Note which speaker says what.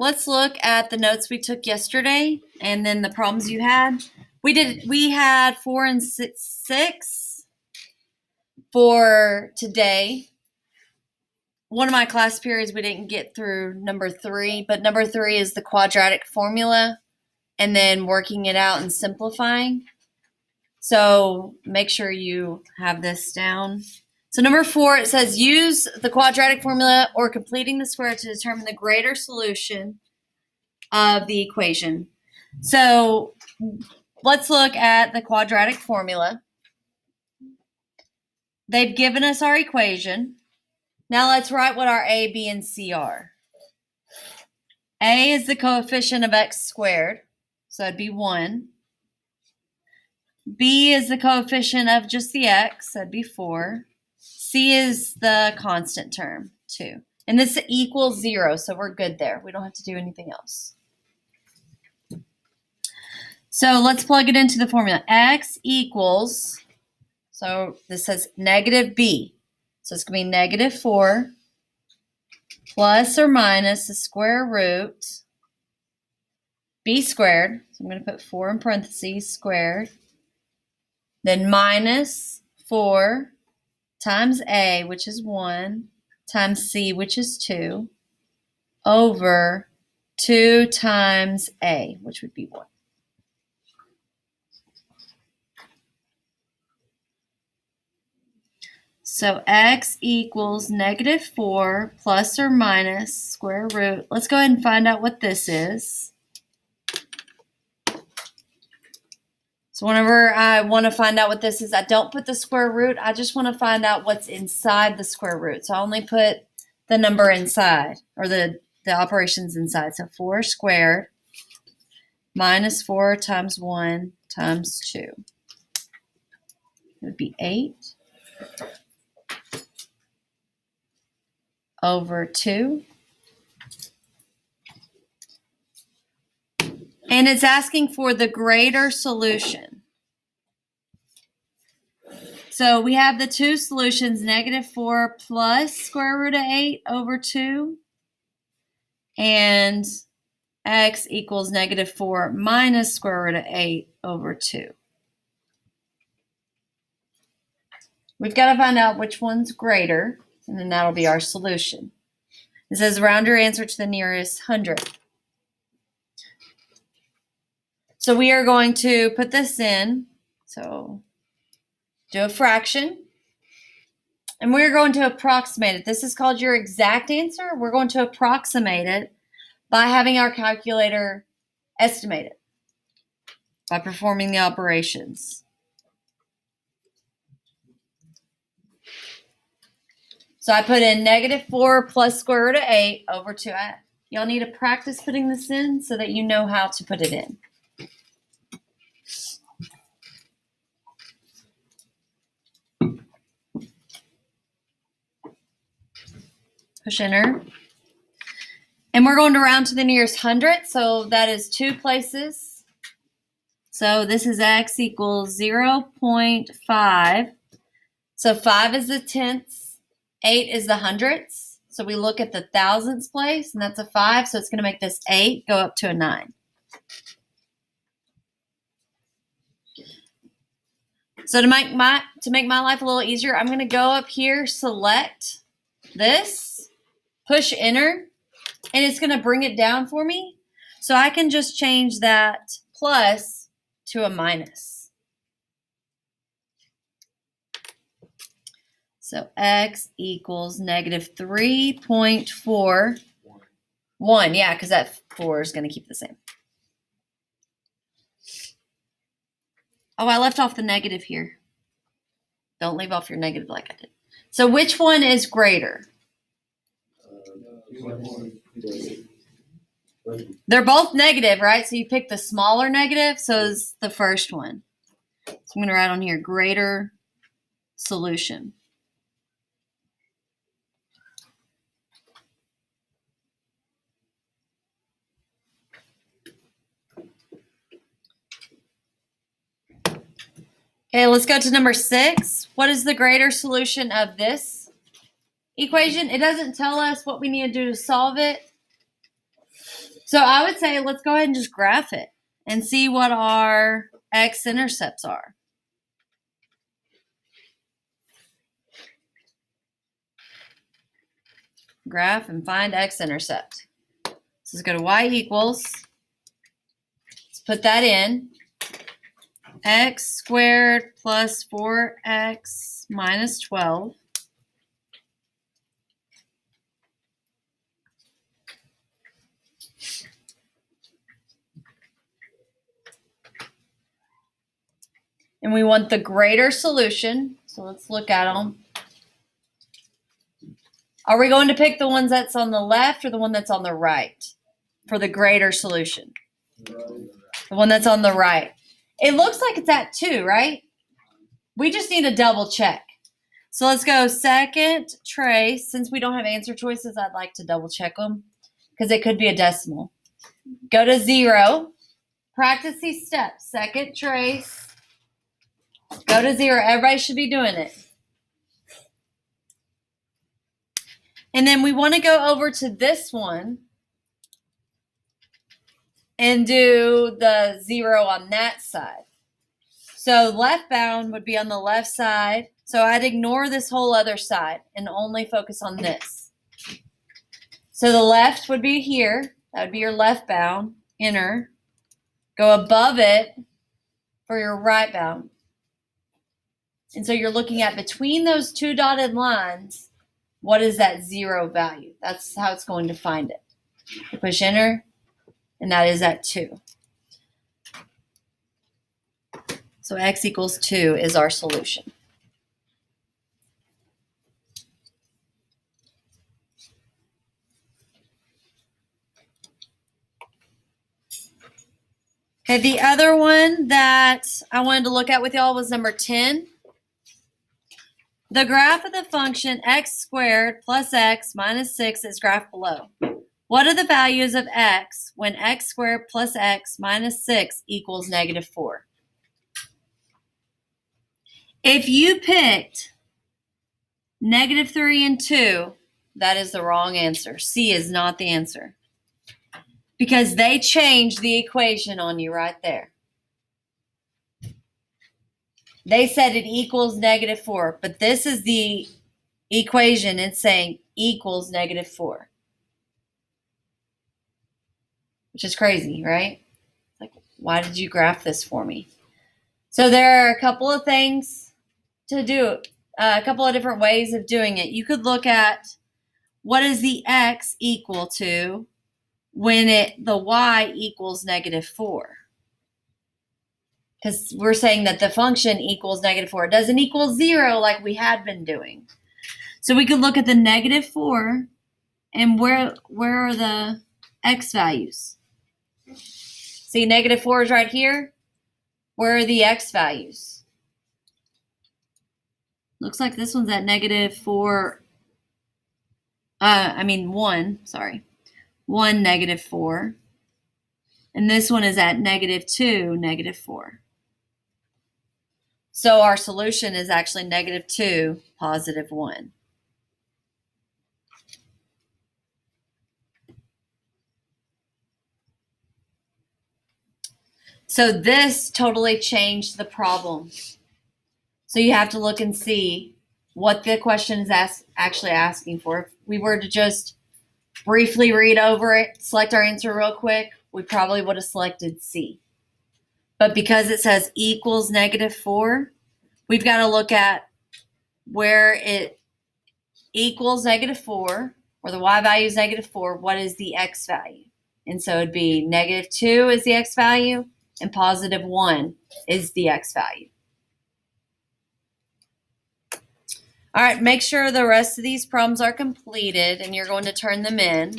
Speaker 1: let's look at the notes we took yesterday and then the problems you had. We had 4 and 6 for today. One of my class periods we didn't get through number 3, but number 3 is the quadratic formula and then working it out and simplifying. So make sure you have this down. So number 4, it says use the quadratic formula or completing the square to determine the greater solution of the equation. So let's look at the quadratic formula. They've given us our equation. Now let's write what our A, B, and C are. A is the coefficient of x squared, so that'd be 1. B is the coefficient of just the x, that'd be 4. C is the constant term, 2. And this equals 0, so we're good there. We don't have to do anything else. So let's plug it into the formula. X equals, so this says negative b. So it's going to be negative 4 plus or minus the square root b squared. So I'm going to put 4 in parentheses, squared. Then minus 4 times a, which is 1, times c, which is 2, over 2 times a, which would be 1. So x equals negative 4 plus or minus square root. Let's go ahead and find out what this is. So whenever I want to find out what this is, I don't put the square root. I just want to find out what's inside the square root. So I only put the number inside, or the operations inside. So 4 squared minus 4 times 1 times 2. It would be 8. Over 2. And it's asking for the greater solution. So we have the two solutions, negative 4 plus square root of 8 over 2. And x equals negative 4 minus square root of 8 over 2. We've got to find out which one's greater. And then that'll be our solution. It says round your answer to the nearest hundredth. So we are going to put this in. So do a fraction. And we're going to approximate it. This is called your exact answer. We're going to approximate it by having our calculator estimate it by performing the operations. So I put in negative 4 plus square root of 8 over 2. Y'all need to practice putting this in so that you know how to put it in. Push enter. And we're going to round to the nearest hundredth, so that is 2 places. So this is x equals 0.5. So 5 is the tenths. 8 is the hundredths. So we look at the thousandths place, and that's a 5. So it's going to make this 8 go up to a 9. So to make my life a little easier, I'm going to go up here, select this, push enter, and it's going to bring it down for me. So I can just change that plus to a minus. So x equals negative 3.41. Yeah, because that 4 is going to keep the same. Oh, I left off the negative here. Don't leave off your negative like I did. So which one is greater? They're both negative, right? So you pick the smaller negative, so it's the first one. So I'm going to write on here, greater solution. Okay, let's go to number 6. What is the greater solution of this equation? It doesn't tell us what we need to do to solve it. So I would say let's go ahead and just graph it and see what our x-intercepts are. Graph and find x-intercept. So let's go to y equals, let's put that in, x squared plus 4x minus 12 and we want the greater solution. So let's look at them. Are we going to pick the ones that's on the left or the one that's on the right for the greater solution? The one that's on the right. It looks like it's at 2, right? We just need to double check. So let's go second trace. Since we don't have answer choices, I'd like to double check them because it could be a decimal. Go to 0. Practice these steps. Second trace. Go to 0. Everybody should be doing it. And then we want to go over to this one and do the 0 on that side. So left bound would be on the left side. So I'd ignore this whole other side and only focus on this. So the left would be here. That would be your left bound, inner. Go above it for your right bound. And so you're looking at between those two dotted lines, what is that 0 value? That's how it's going to find it. You push enter, and that is at 2. So x equals 2 is our solution. Okay, the other one that I wanted to look at with y'all was number 10. The graph of the function x squared plus x minus 6 is graphed below. What are the values of x when x squared plus x minus 6 equals negative 4? If you picked negative 3 and 2, that is the wrong answer. C is not the answer. Because they changed the equation on you right there. They said it equals negative 4, but this is the equation. It's saying equals negative 4. Which is crazy, right? Like, why did you graph this for me? So there are a couple of things to do, a couple of different ways of doing it. You could look at what is the x equal to when the y equals negative 4. Because we're saying that the function equals negative 4. It doesn't equal 0 like we had been doing. So we could look at the negative 4 and where are the x values? See, negative 4 is right here. Where are the x values? Looks like this one's at negative 4. 1, sorry. 1, negative 4. And this one is at negative 2, negative 4. So our solution is actually negative 2, positive 1. So this totally changed the problem. So you have to look and see what the question is actually asking for. If we were to just briefly read over it, select our answer real quick, we probably would have selected C. But because it says equals negative 4, we've got to look at where it equals negative 4, or the y value is negative 4, what is the x value? And so it'd be negative 2 is the x value, and positive 1 is the x value. All right, make sure the rest of these problems are completed, and you're going to turn them in.